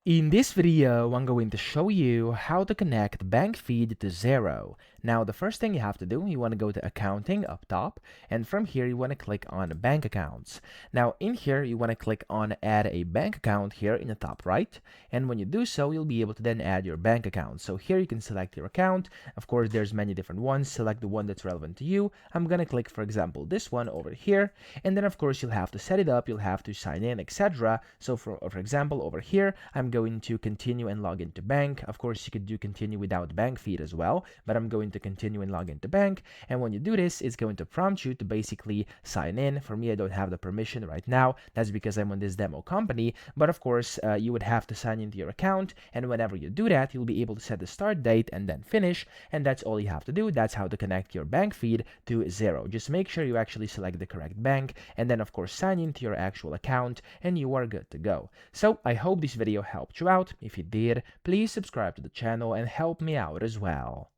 In this video, I'm going to show you how to connect bank feed to Xero. Now, the first thing you have to do, you want to go to accounting up top, and from here, you want to click on bank accounts. Now, in here, you want to click on add a bank account here in the top right, and when you do so, you'll be able to then add your bank account. So here you can select your account. Of course, there's many different ones. Select the one that's relevant to you. I'm going to click, for example, this one over here, and then of course, you'll have to set it up, you'll have to sign in, etc. So for example, over here, I'm going to continue and log into bank. Of course, you could do continue without bank feed as well, but I'm going to continue and log into bank. And when you do this, it's going to prompt you to basically sign in. For me, I don't have the permission right now. That's because I'm on this demo company. But of course, you would have to sign into your account. And whenever you do that, you'll be able to set the start date and then finish. And that's all you have to do. That's how to connect your bank feed to Xero. Just make sure you actually select the correct bank and then of course sign into your actual account and you are good to go. So I hope this video helped you out. If it did, please subscribe to the channel and help me out as well.